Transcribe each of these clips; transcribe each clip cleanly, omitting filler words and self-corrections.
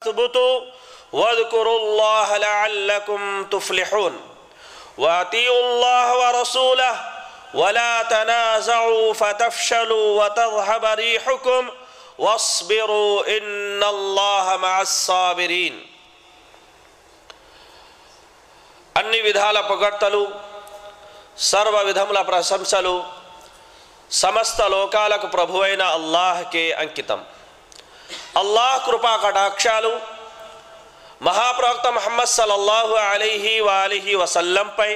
اثبتوا واذكروا الله لعلكم تفلحون وأطيعوا الله ورسوله ولا تنازعوا فتفشلوا وتذهب ريحكم واصبروا إن الله مع الصابرين. అన్ని విధాల పొగడ్తలు సర్వ విధముల ప్రశంసలు సమస్త లోకాలకు ప్రభువైన అల్లాహ్కే అంకితం. అల్లాహ్ కృపా కటాక్షాలు మహాప్రవక్త ముహమ్మద్ సల్లల్లాహు అలైహి వసల్లంపై,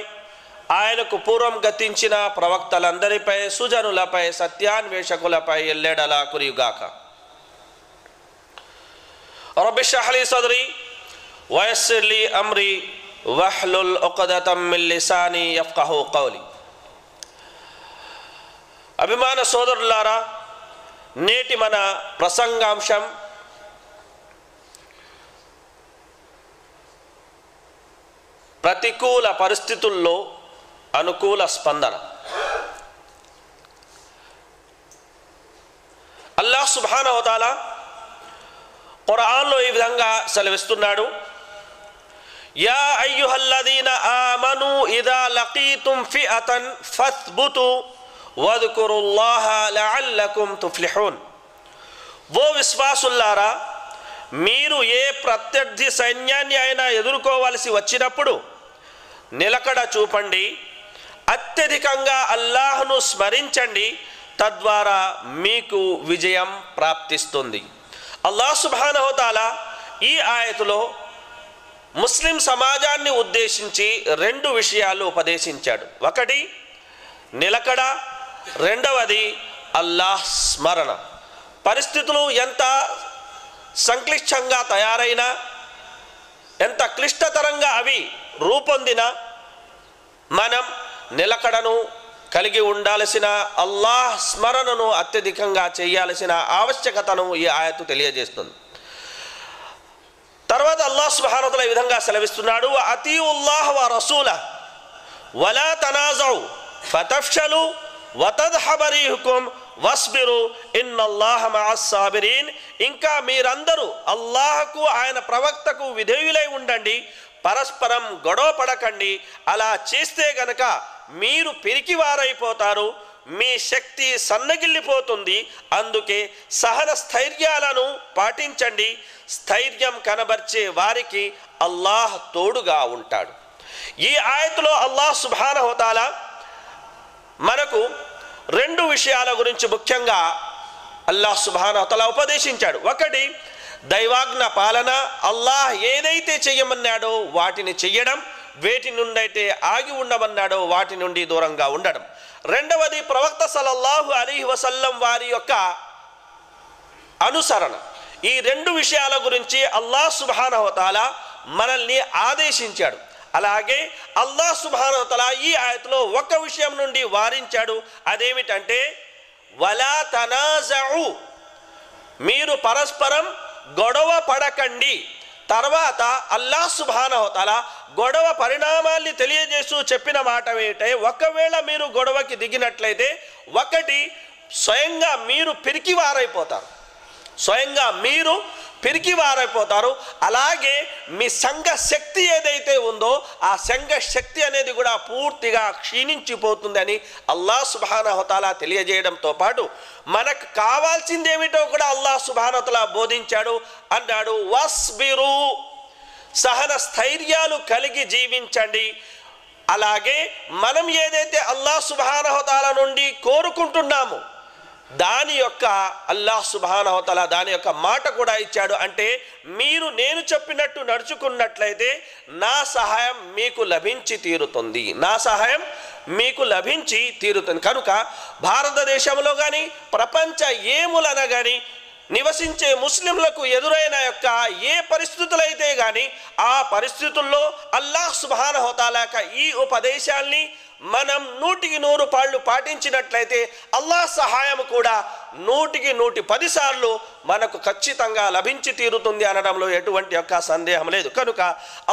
ఆయనకు పూర్వం గతించిన ప్రవక్తలందరిపై, సుజనులపై, సత్యాన్వేషకులపై ఎల్లెడలా కురియుగాక. రబ్బి ఇష్రహ్ లీ సద్రీ వయస్సిర్ లీ అమ్రీ వహ్లుల్ ఉక్దతం మిన్ లిసానీ యఫ్కహూ కౌలీ. అభిమాన సోదరులారా, నేటి మన ప్రసంగాంశం ప్రతికూల పరిస్థితుల్లో అనుకూల స్పందన. అల్లాహ్ సుబ్హానహు వ తఆలా ఖురాన్లో ఈ విధంగా సెలవిస్తున్నాడు, యా అయ్యుహల్లదీన ఆమనూ ఇదా లకీతుం ఫిఅతన్ ఫస్బుతూ వద్కురుల్లాహ లఅల్లకుం తుఫ్లిహూన్. ఓ విశ్వాసులారా, మీరు ఏ ప్రత్యర్థి సైన్యాన్ని అయినా ఎదుర్కోవలసి వచ్చినప్పుడు నిలకడ చూపండి, అత్యధికంగా అల్లాహ్ను స్మరించండి, తద్వారా మీకు విజయం ప్రాప్తిస్తుంది. అల్లాహ్ సుబ్హానహు వ తఆలా ఈ ఆయతులో ముస్లిం సమాజాన్ని ఉద్దేశించి రెండు విషయాలు ఉపదేశించాడు. ఒకటి నిలకడ, రెండవది అల్లాహ్ స్మరణ. పరిస్థితులు ఎంత సంక్లిష్టంగా తయారైనా, ఎంత క్లిష్టతరంగా అవి రూపొందినా, మనం నిలకడను కలిగి ఉండాల్సిన, అల్లాహ్ స్మరణను అత్యధికంగా చేయాల్సిన ఆవశ్యకతను ఈ ఆయతు తెలియజేస్తుంది. తర్వాత అల్లాహ్ సుబ్హానహు వ తఆలా ఈ విధంగా సెలవిస్తున్నాడు, అతీఉల్లాహ వ రసూలహు వలా తనాజౌ ఫతఫ్షలు వతద్హబ రీహుకుం వస్బిరు ఇన్నల్లాహ మఅస్ సాబిరీన్. ఇంకా మీరందరూ అల్లాహకు, ఆయన ప్రవక్తకు విధేయులై ఉండండి, పరస్పరం గొడవ పడకండి. అలా చేస్తే గనక మీరు పిరికివారైపోతారు, మీ శక్తి సన్నగిల్లిపోతుంది. అందుకే సహన స్థైర్యాలను పాటించండి. స్థైర్యం కనబర్చే వారికి అల్లాహ్ తోడుగా ఉంటాడు. ఈ ఆయతులో అల్లాహ్ సుబ్హానహు వ తఆలా మనకు రెండు విషయాల గురించి ముఖ్యంగా అల్లాహ్ సుబ్హానహు వ తఆలా ఉపదేశించాడు. ఒకటి దైవాజ్ఞ పాలన, అల్లాహ్ ఏదైతే చెయ్యమన్నాడో వాటిని చెయ్యడం, వేటి నుండి అయితే ఆగి ఉండమన్నాడో వాటి నుండి దూరంగా ఉండడం. రెండవది ప్రవక్త సల్లల్లాహు అలైహి వసల్లం వారి యొక్క అనుసరణ. ఈ రెండు విషయాల గురించి అల్లాహ్ సుబ్హానహు వ తఆలా మనల్ని ఆదేశించాడు. అలాగే అల్లాహ్ సుబ్హానహు వ తఆలా ఈ ఆయతలో ఒక విషయం నుండి వారించాడు. అదేమిటంటే వలా తనాజఉ, మీరు పరస్పరం గొడవ పడకండి. తర్వాత అల్లాహ్ సుబ్హానహు వ తఆలా గొడవ పరిణామాల్ని తెలియజేస్తూ చెప్పిన మాట ఏంటంటే, ఒకవేళ మీరు గొడవకి దిగినట్లయితే ఒకటి స్వయంగా మీరు పిరికివారైపోతారు. అలాగే మీ సంఘ శక్తి ఏదైతే ఉందో ఆ సంఘ శక్తి అనేది కూడా పూర్తిగా క్షీణించిపోతుందని అల్లాహ్ సుబ్హానహు వ తఆలా తెలియజేయడంతో పాటు మనకు కావాల్సింది ఏమిటో కూడా అల్లాహ్ సుబ్హానహు వ తఆలా బోధించాడు. అన్నాడు, వస్బిరు, సహన స్థైర్యాలు కలిగి జీవించండి. అలాగే మనం ఏదైతే అల్లాహ్ సుబ్హానహు వ తఆలా నుండి కోరుకుంటున్నామో దాని యొక్క అల్లాహ్ సుబ్హానహు వ తఆలా దాని యొక్క మాట కూడా ఇచ్చాడు. అంటే మీరు నేను చెప్పినట్టు నడుచుకున్నట్లయితే నా సహాయం మీకు లభించి తీరుతుంది. కనుక భారతదేశంలో కానీ ప్రపంచ ఏములన కానీ నివసించే ముస్లింలకు ఎదురైన యొక్క ఏ పరిస్థితులైతే కానీ ఆ పరిస్థితుల్లో అల్లాహ్ సుబ్హానహు వ తఆలా ఈ ఉపదేశాల్ని మనం 100కి 100 పాటించినట్లయితే అల్లాహ్ సహాయం కూడా 100కి 110 సార్లు మనకు ఖచ్చితంగా లభించి తీరుతుంది అనడంలో ఎటువంటి యొక్క సందేహం లేదు. కనుక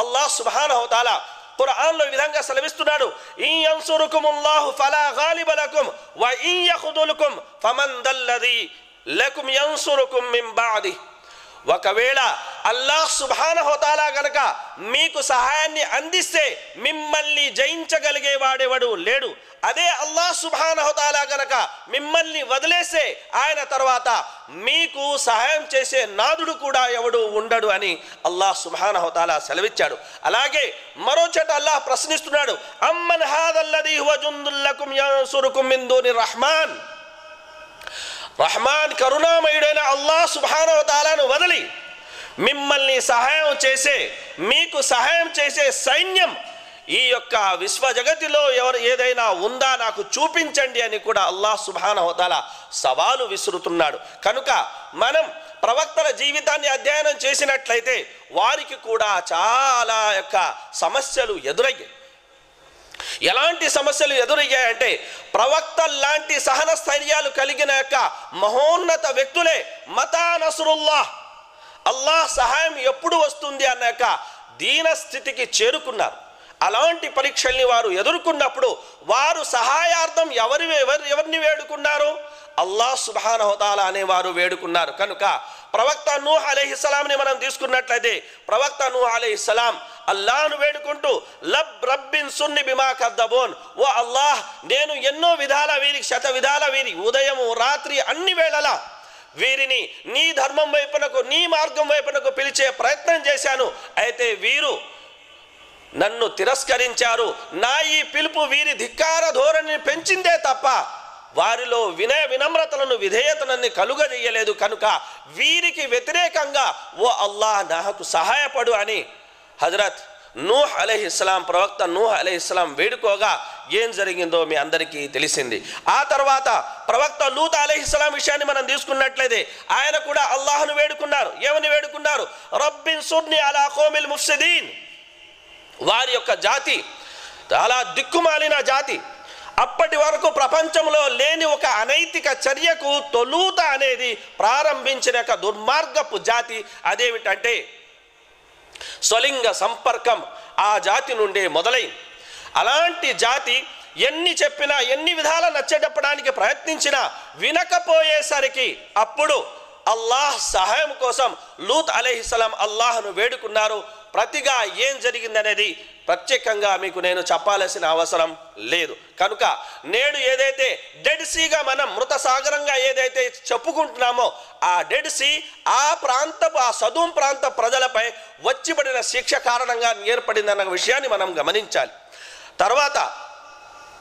అల్లాహ్ సుబ్హానహు వ తఆలా ఖురాన్లో ఈ విధంగా సెలవిస్తున్నాడు, ఇన్ యన్సురుకుముల్లాహు ఫలా గాలిబ లకుం వ ఇన్ యఖుదులుకుం ఫమన్ దల్లదీ లకుం యన్సురుకుం మిన్ బఅది. ఒకవేళ అల్లాహ్ సుబ్హానహు వ తఆలా గనక మీకు సహాయాన్ని అందిస్తే మిమ్మల్ని జయించగలిగే వాడెవడు లేడు. అదే అల్లాహ్ సుబ్హానహు వ తఆలా గనక మిమ్మల్ని వదిలేస్తే ఆయన తర్వాత మీకు సహాయం చేసే నాదుడు కూడా ఎవడు ఉండడు అని అల్లాహ్ సుబ్హానహు వ తఆలా సెలవిచ్చాడు. అలాగే మరో చోట అల్లాహ్ ప్రశ్నిస్తున్నాడు, అమ్మన్ హాదల్లదీ హువ జుందుల్ లకుం యన్సురుకుం మిన్ దూని రహ్మాన్. రహ్మాన్ కరుణామయుడైన అల్లాహ్ సుబ్హానహు వ తఆలాను వదిలి మిమ్మల్ని సహాయం చేసే, మీకు సహాయం చేసే సైన్యం ఈ యొక్క విశ్వ జగతిలో ఏదైనా ఉందా నాకు చూపించండి అని కూడా అల్లాహ్ సుబ్హానహు వ తఆలా సవాలు విసురుతున్నాడు. కనుక మనం ప్రవక్తల జీవితాన్ని అధ్యయనం చేసినట్లయితే వారికి కూడా చాలా యొక్క సమస్యలు ఎదురయ్యాయి. ఎలాంటి సమస్యలు ఎదురయ్యాయంటే ప్రవక్తల్లాంటి సహన స్థైర్యాలు కలిగిన యొక్క మహోన్నత వ్యక్తులే మతా నస్రుల్లాహ్, అల్లాహ్ సహాయం ఎప్పుడు వస్తుంది అన్న యొక్క దీన స్థితికి చేరుకున్నారు. అలాంటి పరీక్షల్ని వారు ఎదుర్కొన్నప్పుడు వారు సహాయార్థం ఎవరిని వేడుకున్నారు? అల్లాహ్ సుబ్హానహు వ తఆలా అనే వారు వేడుకున్నారు. కనుక ప్రవక్త నూహ్ అలైహిస్సలాంని మనం తీసుకున్నట్లయితే ప్రవక్త నూహ్ అలైహిస్సలాం అల్లాహ్ను వేడుకుంటూ రబ్బిన్ సున్ని బిమా కద్దబోన్, ఓ అల్లాహ్ నేను ఎన్నో విధాల వీరికి శత విధాల వీరి ఉదయము రాత్రి అన్ని వేళలా వీరిని నీ ధర్మం వైపునకు నీ మార్గం వైపునకు పిలిచే ప్రయత్నం చేశాను, అయితే వీరు నన్ను తిరస్కరించారు. నా ఈ పిలుపు వీరి ధిక్కార ధోరణిని పెంచిందే తప్ప వారిలో వినయ వినమ్రతలను విధేయతనని కలుగజేయలేదు. కనుక వీరికి వ్యతిరేకంగా ఓ అల్లాహ్ నాకు సహాయపడు అని హజరత్ నూహ్ అలైహిస్సలాం ప్రవక్త నూహ్ అలైహిస్సలాం వేడుకోగా ఏం జరిగిందో మీ అందరికీ తెలిసింది. ఆ తర్వాత ప్రవక్త లూత్ అలైహిస్సలాం విషయాన్ని మనం తీసుకున్నట్లయితే ఆయన కూడా అల్లాహ్ను వేడుకున్నారు. ఏమని వేడుకున్నారు? రబ్బిన్ సుర్ని అలా ఖౌమిల్ ముఫ్సిదీన్. వారి యొక్క జాతి చాలా దిక్కుమాలిన జాతి. అప్పటి వరకు ప్రపంచంలో లేని ఒక అనైతిక చర్యకు తొలుత అనేది ప్రారంభించిన ఒక దుర్మార్గపు జాతి. అదేమిటంటే స్వలింగ సంపర్కం ఆ జాతి నుండే మొదలైంది. అలాంటి జాతి ఎన్ని చెప్పినా ఎన్ని విధాల నచ్చజెప్పడానికి ప్రయత్నించినా వినకపోయేసరికి అప్పుడు అల్లాహ్ సహాయం కోసం లూత్ అలైహిస్సలాం అల్లాహ్ను వేడుకున్నారు. ప్రతిగా ఏం జరిగిందనేది ప్రత్యేకంగా మీకు నేను చెప్పాల్సిన అవసరం లేదు. కనుక నేడు ఏదైతే డెడ్ సీగా మనం మృత సాగరంగా ఏదైతే చెప్పుకుంటున్నామో ఆ డెడ్ సీ ఆ ప్రాంతపు ఆ సదూం ప్రాంత ప్రజలపై వచ్చిపడిన శిక్ష కారణంగా ఏర్పడిందన్న విషయాన్ని మనం గమనించాలి. తర్వాత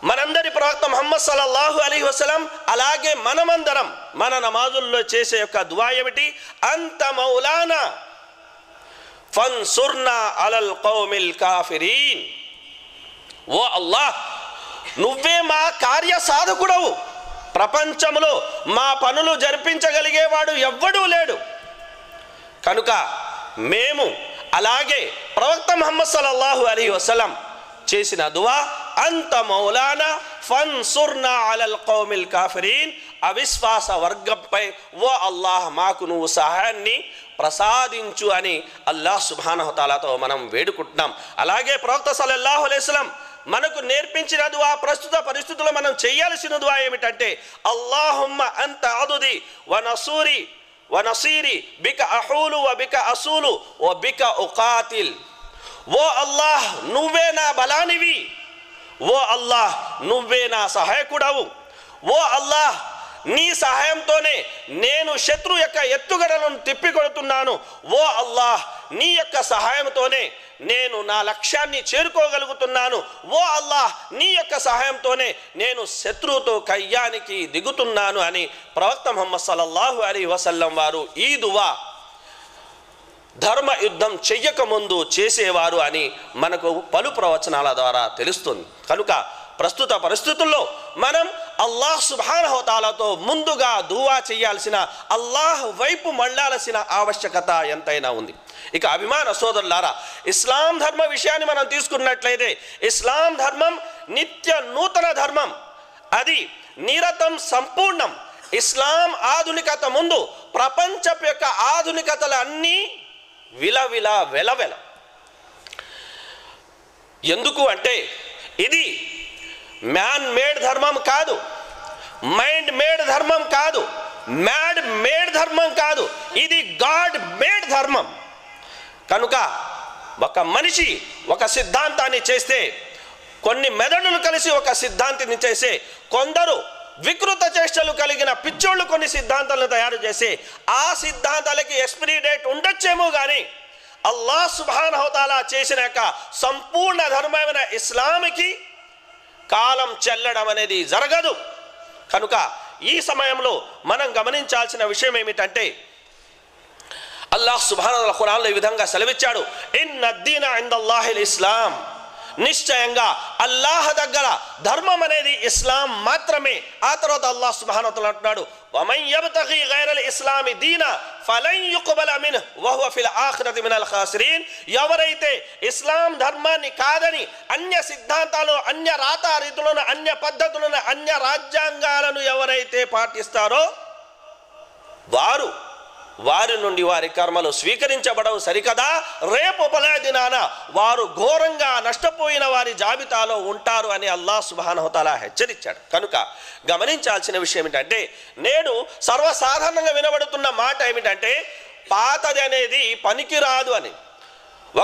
మనందరి ప్రవక్త ముహమ్మద్ సల్లల్లాహు అలైహి వసల్లం అలాగే మనమందరం మన నమాజుల్లో చేసే యొక్క దుఆ ఏమిటి? అంత మౌలానా ఫన్సుర్నా అలల్ కౌమిల్ కాఫిరీన్. ఓ అల్లాహ్ నువ్వే మా కార్య సాధకుడవు, ప్రపంచంలో మా పనులు జరిపించగలిగేవాడు ఎవ్వడూ లేడు. కనుక మేము అలాగే ప్రవక్త ముహమ్మద్ సల్లల్లాహు అలైహి వసల్లం చేసిన దుఆ అంత మౌలానా ఫన్సుర్నా అలల్ కౌమిల్ కాఫిరీన్. అవిశ్వాస వర్గంపై ఓ అల్లాహ్ మాకు నువ్వు సహాయాన్ని ప్రసాదించు అని అల్లాహ్ సుబ్హానహు వ తఆలాతో మనం వేడుకుంటున్నాం. అలాగే ప్రవక్త సల్లల్లాహు అలైహి వసల్లం మనకు నేర్పించిన దుఆ ప్రస్తుత పరిస్థితుల్లో మనం చేయాల్సిన దుఆ ఏమిటంటే అల్లాహుమ్మ అంత అదుది వనసూరి వనసీరి బిక అహూలు వ బిక అసూలు వ బిక ఉకాతిల్. ఓ అల్లాహ్ నువ్వే నా బలానివి, ఓ అల్లాహ్ నువ్వే నా సహాయకుడవు, ఓ అల్లాహ్ నీ సహాయంతోనే నేను శత్రు యొక్క ఎత్తుగడలను తిప్పికొడుతున్నాను, ఓ అల్లాహ్ నీ యొక్క సహాయంతోనే నేను నా లక్ష్యాన్ని చేరుకోగలుగుతున్నాను, ఓ అల్లాహ్ నీ యొక్క సహాయంతోనే నేను శత్రువుతో కయ్యానికి దిగుతున్నాను అని ప్రవక్త ముహమ్మద్ సల్లల్లాహు అలైహి వసల్లం వారు ఈ దుఆ ధర్మ యుద్ధం చెయ్యకముందు చేసేవారు అని మనకు పలు ప్రవచనాల ద్వారా తెలుస్తుంది. కనుక ప్రస్తుత పరిస్థితుల్లో మనం అల్లాహ్ సుబ్హానహు వ తఆలాతో ముందుగా దుఆ చేయాల్సిన, అల్లాహ్ వైపు మళ్ళాల్సిన ఆవశ్యకత ఎంతైనా ఉంది. ఇక అభిమాన సోదరులారా, ఇస్లాం ధర్మ విషయాన్ని మనం తీసుకున్నట్లయితే ఇస్లాం ధర్మం నిత్య నూతన ధర్మం, అది నిరతం సంపూర్ణం. ఇస్లాం ఆధునికత ముందు ప్రపంచపు యొక్క ఆధునికతలు అన్నీ విలవిల వెలవెల. ఎందుకు అంటే ఇది మ్యాన్ మేడ్ ధర్మం కాదు, మైండ్ మేడ్ ధర్మం కాదు, మ్యాడ్ మేడ్ ధర్మం కాదు, ఇది గాడ్ మేడ్ ధర్మం. కనుక ఒక మనిషి ఒక సిద్ధాంతాన్ని చేస్తే, కొన్ని మెదడులు కలిసి ఒక సిద్ధాంతాన్ని చేసే, కొందరు వికృత చేష్టలు కలిగిన పిచ్చోళ్ళు కొన్ని సిద్ధాంతాలను తయారు చేసి, ఆ సిద్ధాంతాలకి ఎక్స్పైరీ డేట్ ఉండొచ్చేమో కానీ అల్లాహ్ సుబ్హానహు తఆలా చేసిన యొక్క సంపూర్ణ ధర్మమైన ఇస్లాంకి కాలం చెల్లడం అనేది జరగదు. కనుక ఈ సమయంలో మనం గమనించాల్సిన విషయం ఏమిటంటే, అల్లాహ్ సుబ్హానహు తఆలా ఖురాన్లో ఈ విధంగా సెలవిచ్చాడు, ఇన్నద్దీన ఇందల్లాహిల్ ఇస్లాం, నిశ్చయంగా అల్లాహ్ దగ్గర ధర్మం అనేది ఇస్లాం మాత్రమే. ఆ తర్వాత అల్లాహ్ సుబ్హానహు వ తఆలా అంటున్నాడు, వమన్ యబ్తగి గైరల్ ఇస్లామి దీన ఫలన్ యుక్బల మిన్హు వహువ ఫిల్ ఆఖిరతి మినల్ ఖాసిరీన్. ఎవరైతే ఇస్లాం ధర్మాన్ని కాదని అన్య సిద్ధాంతాలను, అన్య రాతారీతులను, అన్య పద్ధతులను, అన్య రాజ్యాంగాలను ఎవరైతే పాటిస్తారో వారి నుండి వారి కర్మలు స్వీకరించబడవు. సరికదా, రేపు పలాయ దినాన వారు ఘోరంగా నష్టపోయిన వారి జాబితాలో ఉంటారు అని అల్లాహ్ సుబ్హానహు తఆలా హెచ్చరించాడు. కనుక గమనించాల్సిన విషయం ఏమిటంటే, నేడు సర్వసాధారణంగా వినబడుతున్న మాట ఏమిటంటే, పాతది అనేది పనికిరాదు అని.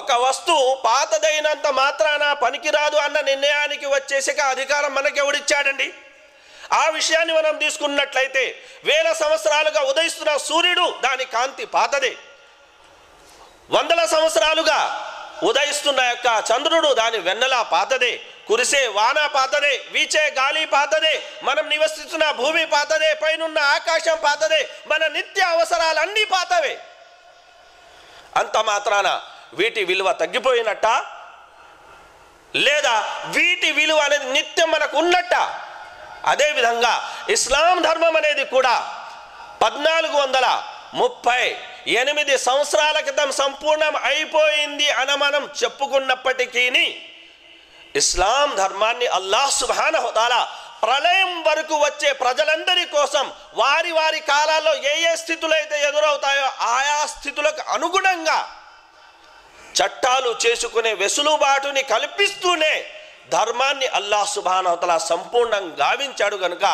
ఒక వస్తువు పాతదైనంత మాత్రాన పనికిరాదు అన్న నిర్ణయానికి వచ్చేసి అధికారం మనకెవడిచ్చాడండి? ఆ విషయాన్ని మనం తీసుకున్నట్లయితే, వేల సంవత్సరాలుగా ఉదయిస్తున్న సూర్యుడు, దాని కాంతి పాతదే. వందల సంవత్సరాలుగా ఉదయిస్తున్న యొక్క చంద్రుడు, దాని వెన్నెల పాతదే. కురిసే వాన పాతదే, వీచే గాలి పాతదే, మనం నివసిస్తున్న భూమి పాతదే, పైనున్న ఆకాశం పాతదే, మన నిత్య అవసరాలన్నీ పాతవే. అంత మాత్రాన వీటి విలువ తగ్గిపోయినట్ట, లేదా వీటి విలువ అనేది నిత్యం మనకు ఉన్నట్ట? అదేవిధంగా ఇస్లాం ధర్మం అనేది కూడా 1438 సంవత్సరాల క్రితం సంపూర్ణం అయిపోయింది అని మనం చెప్పుకున్నప్పటికీ, ఇస్లాం ధర్మాన్ని అల్లాహ్ సుబ్హానహు తఆలా ప్రళయం వరకు వచ్చే ప్రజలందరి కోసం వారి వారి కాలాల్లో ఏ ఏ స్థితులు అయితే ఎదురవుతాయో ఆయా స్థితులకు అనుగుణంగా చట్టాలు చేసుకునే వెసులుబాటుని కల్పిస్తూనే ధర్మాన్ని అల్లాహ్ సుబ్హానహు తఆలా సంపూర్ణంగా గావించాడు. కనుక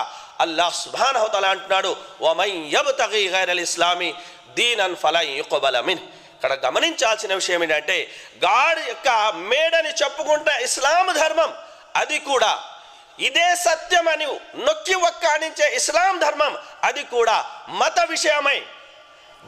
అల్లాహ్ సుబ్హానహు తఆలా అంటున్నాడు, వమన్ యబ్తగి గైరల్ ఇస్లామి దీనన్ ఫలన్ యుక్బల మిన్. ఇక్కడ గమనించాల్సిన విషయం ఏంటంటే, గాడ్ యొక్క మేడని చెప్పుకుంటే ఇస్లాం ధర్మం, అది కూడా ఇదే సత్యమని నొక్కి ఒక్కానించే ఇస్లాం ధర్మం, అది కూడా మత విషయమై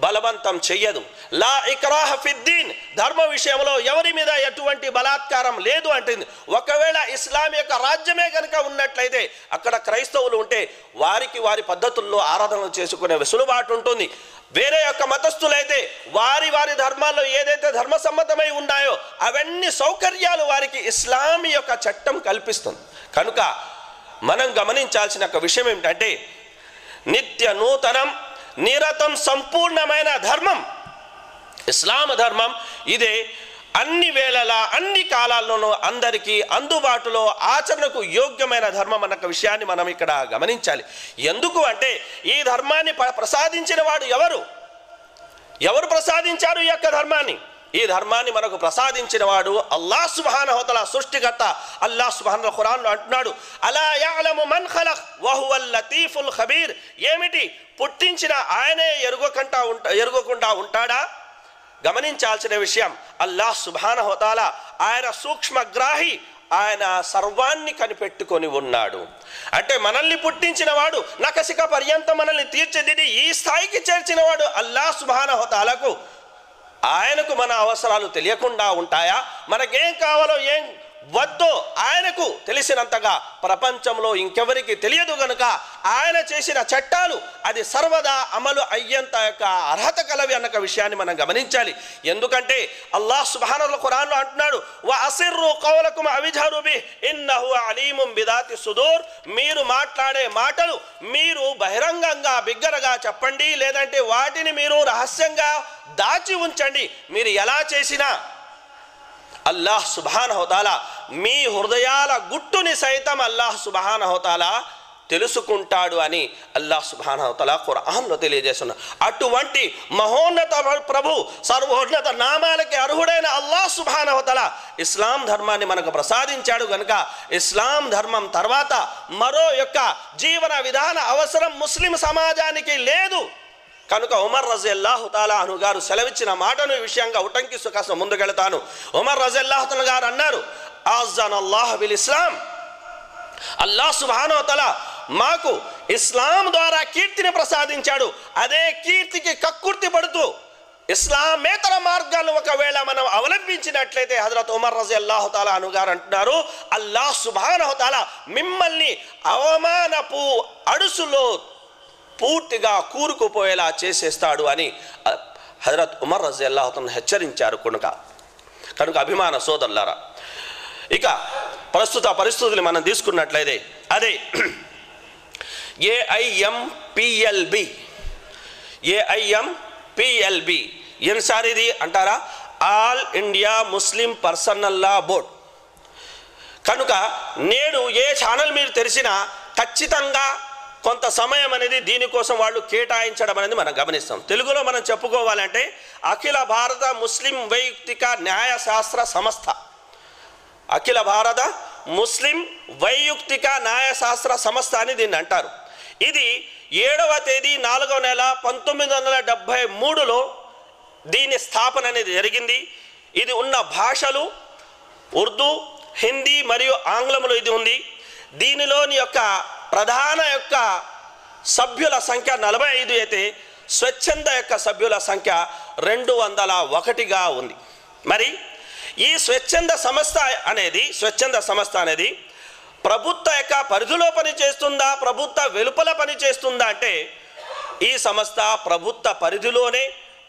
బలవంతం చెయ్యదు. లా ఇక్రాహ ఫిద్దీన్, ధర్మ విషయంలో ఎవరి మీద ఎటువంటి బలాత్కారం లేదు అంటుంది. ఒకవేళ ఇస్లాం యొక్క రాజ్యమే కనుక ఉన్నట్లయితే, అక్కడ క్రైస్తవులు ఉంటే వారికి వారి పద్ధతుల్లో ఆరాధనలు చేసుకునే వెసులుబాటు ఉంటుంది. వేరే యొక్క మతస్థులైతే వారి వారి ధర్మాల్లో ఏదైతే ధర్మసమ్మతమై ఉన్నాయో అవన్నీ సౌకర్యాలు వారికి ఇస్లాం యొక్క చట్టం కల్పిస్తుంది. కనుక మనం గమనించాల్సిన ఒక విషయం ఏమిటంటే, నిత్య నూతనం నిరతం సంపూర్ణమైన ధర్మం ఇస్లాం ధర్మం. ఇదే అన్ని వేళలా అన్ని కాలాల్లోనూ అందరికీ అందుబాటులో ఆచరణకు యోగ్యమైన ధర్మం అన్న విషయాన్ని మనం ఇక్కడ గమనించాలి. ఎందుకు అంటే, ఈ ధర్మాన్ని ప్రసాదించిన వాడు ఎవరు ప్రసాదించారు ఈ యొక్క ధర్మాన్ని? ఈ ధర్మాన్ని మనకు ప్రసాదించిన వాడు అల్లాహ్ సుబ్హానహు తఆలా, సృష్టికర్త. అల్లాహ్ సుబ్హానహు ఖురాన్లో అంటున్నాడు, అలా యఅలము మన్ ఖలక్ వహువల్ లతీఫుల్ ఖబీర్. ఏమిటి, పుట్టించిన ఆయనే ఎరుగకుండా ఉంటాడా? గమనించాల్సిన విషయం, అల్లాహ్ సుబ్హానహు తఆలా ఆయన సూక్ష్మగ్రాహి, ఆయన సర్వాన్ని కనిపెట్టుకొని ఉన్నాడు. అంటే మనల్ని పుట్టించిన వాడు, నకసిక పర్యంతం మనల్ని తీర్చిదిద్ది ఈ స్థాయికి చేర్చిన వాడు అల్లాహ్ సుబ్హానహు తఆలాకు, ఆయనకు మన అవసరాలు తెలియకుండా ఉంటాయా? మనకేం కావాలో ఏం వద్దో ఆయనకు తెలిసినంతగా ప్రపంచంలో ఇంకెవరికి తెలియదు. గనుక ఆయన చేసిన చట్టాలు అది సర్వదా అమలు అయ్యేంత యొక్క అర్హత కలవి అన్న విషయాన్ని మనం గమనించాలి. ఎందుకంటే అల్లాహ్ సుబ్హానహు ఖురాన్లో అంటున్నాడు, వ అసిర్రు కౌలకుం అవిజహరు బిహి ఇన్నహు అలీముం బిదాతి సుదూర్. మీరు మాట్లాడే మాటలు మీరు బహిరంగంగా బిగ్గరగా చెప్పండి, లేదంటే వాటిని మీరు రహస్యంగా దాచి ఉంచండి. మీరు ఎలా చేసినా అల్లాహ్ సుబ్హానహు తఆలా మీ హృదయాల గుట్టుని సైతం అల్లాహ్ సుబ్హానహు తఆలా తెలుసుకుంటాడు అని అల్లాహ్ సుబ్హానహు వ తఆలా ఖురాన్లో తెలియజేస్తున్నాడు. అటువంటి మహోన్నత ప్రభు, సర్వోన్నత నామాలకి అర్హుడైన అల్లాహ్ సుబ్హానహు వ తఆలా ఇస్లాం ధర్మాన్ని మనకు ప్రసాదించాడు కనుక ఇస్లాం ధర్మం తర్వాత మరో యొక్క జీవన విధాన అవసరం ముస్లిం సమాజానికి లేదు. కనుక ఉమర్ రజియల్లాహు తాలా అను గారు సెలవిచ్చిన మాటను ఈ విషయంగా ఉటంకిస్తూ కాస్త ముందుకెళ్తాను. ఉమర్ రజియల్లాహు తాలా గారు అన్నారు, అజ్జనల్లాహు బిల్ ఇస్లాం, అల్లాహ్ సుబ్హానహు వ తఆలా మాకు ఇస్లాం ద్వారా కీర్తిని ప్రసాదించాడు. అదే కీర్తికి కక్కుర్తి పడుతూ ఇస్లామేతర మార్గాలను ఒకవేళ మనం అవలంబించినట్లయితే హజరత్ ఉమర్ రజియల్లాహు తాలా అను గారు అంటున్నారు, అల్లాహ్ సుబ్హానహు వ తఆలా మిమ్మల్ని అవమానపు అడుసులో పూర్తిగా కూరుకుపోయేలా చేసేస్తాడు అని హజరత్ ఉమర్ రజియల్లాహు తాలా హెచ్చరించారు. కనుక అభిమాన సోదరులారా, ఇక ప్రస్తుత పరిస్థితులు మనం తీసుకున్నట్లయితే అదే ఏఐఎంపిఎల్బి ఏం సార్ ఇది అంటారా? ఆల్ ఇండియా ముస్లిం పర్సనల్ లా బోర్డ్. కనుక నేడు ఏ ఛానల్ మీరు తెరిచినా ఖచ్చితంగా కొంత సమయం అనేది దీనికోసం వాళ్ళు కేటాయించడం అనేది మనం గమనిస్తాం. తెలుగులో మనం చెప్పుకోవాలంటే అఖిల భారత ముస్లిం వైయక్తిక న్యాయశాస్త్ర సంస్థ, అఖిల భారత ముస్లిం వైయక్తిక న్యాయశాస్త్ర సంస్థ అని దీన్ని అంటారు. ఇది 7వ తేదీ 4వ నెల 1973లో దీని స్థాపన అనేది జరిగింది. ఇది ఉన్న భాషలు ఉర్దూ, హిందీ మరియు ఆంగ్లంలో ఇది ఉంది. దీనిలోని యొక్క ప్రధాన యొక్క సభ్యుల సంఖ్య 45 అయితే స్వచ్ఛంద యొక్క సభ్యుల సంఖ్య 201గా ఉంది. మరి ఈ స్వచ్ఛంద సంస్థ అనేది ప్రభుత్వ యొక్క పరిధిలో పనిచేస్తుందా, ప్రభుత్వ వెలుపల పనిచేస్తుందా అంటే ఈ సంస్థ ప్రభుత్వ పరిధిలోనే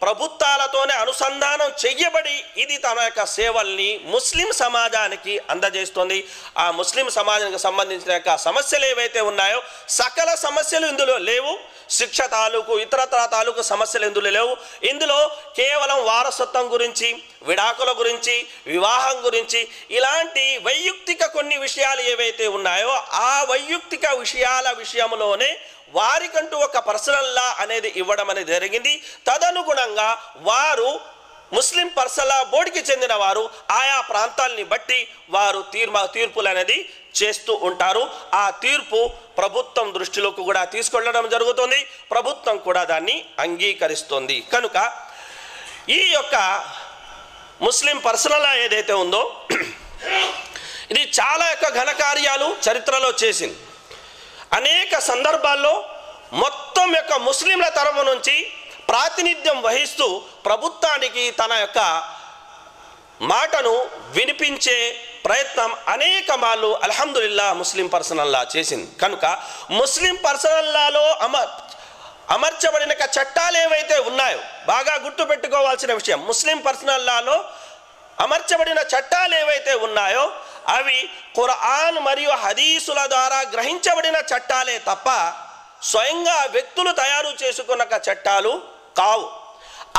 ప్రభుత్వాలతోనే అనుసంధానం చెయ్యబడి ఇది తన యొక్క సేవల్ని ముస్లిం సమాజానికి అందజేస్తుంది. ఆ ముస్లిం సమాజానికి సంబంధించిన యొక్క సమస్యలు ఏవైతే ఉన్నాయో సకల సమస్యలు ఇందులో లేవు. శిక్ష తాలూకు ఇతరత్ర తాలూకు సమస్యలు ఇందులో లేవు. ఇందులో కేవలం వారసత్వం గురించి, విడాకుల గురించి, వివాహం గురించి ఇలాంటి వైయక్తిక కొన్ని విషయాలు ఏవైతే ఉన్నాయో ఆ వైయక్తిక విషయాల విషయంలోనే వారికంటూ ఒక పర్సనల్ లా అనేది ఇవ్వడం అనేది జరిగింది. తదనుగుణంగా వారు ముస్లిం పర్సనల్ లా బోర్డుకి చెందిన వారు ఆయా ప్రాంతాలని బట్టి వారు తీర్పులు అనేది చేస్తూ ఉంటారు. ఆ తీర్పు ప్రభుత్వం దృష్టిలోకి కూడా తీసుకెళ్ళడం జరుగుతుంది. ప్రభుత్వం కూడా దాన్ని అంగీకరిస్తుంది. కనుక ఈ యొక్క ముస్లిం పర్సనల్ లా ఏదైతే ఉందో ఇది చాలా యొక్క ఘనకార్యాలు చరిత్రలో చేసింది. అనేక సందర్భాల్లో మొత్తం యొక్క ముస్లింల తరఫు నుంచి ప్రాతినిధ్యం వహిస్తూ ప్రభుత్వానికి తన యొక్క మాటను వినిపించే ప్రయత్నం అనేక మార్లు అల్హమ్దులిల్లా ముస్లిం పర్సనల్ లా చేసింది. కనుక ముస్లిం పర్సనల్ లాలో అమర్చబడిన చట్టాలు ఏవైతే ఉన్నాయో బాగా గుర్తుపెట్టుకోవాల్సిన విషయం, ముస్లిం పర్సనల్ లాలో అమర్చబడిన చట్టాలు ఏవైతే ఉన్నాయో అవి ఖురాన్ మరియు హదీసుల ద్వారా గ్రహించబడిన చట్టాలే తప్ప స్వయంగా వ్యక్తులు తయారు చేసుకున్న చట్టాలు కావు.